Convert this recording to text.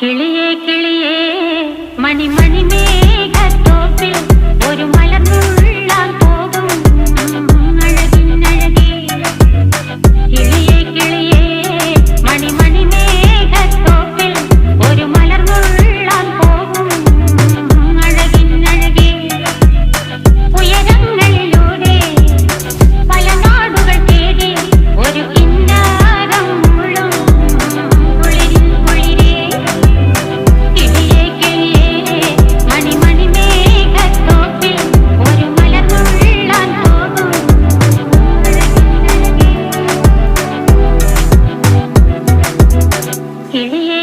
കിളിയേ കിളിയേ മണിമണി മേഘത്തോപ്പിൽ ഒരു മലർന്നുള്ളാൻ പോകും അഴകിനഴകേ. കിളിയേ കിളിയേ മണിമണി മേഘത്തോപ്പിൽ ഒരു മലർന്നുള്ളാൻ പോകും അഴകിനഴകേ. ഉയരങ്ങളിലൂടെ പല നാടുകൾ തേടി ഒരു കിന്നാരം മുഴും കുളിരിൻ കുളിരേ. കിളിയേ കിളിയേ മണിമണി മേഘത്തോപ്പിൽ ഒരു മലർന്നുള്ളാൻ പോകും അഴകിനഴകേ. കിളിയേ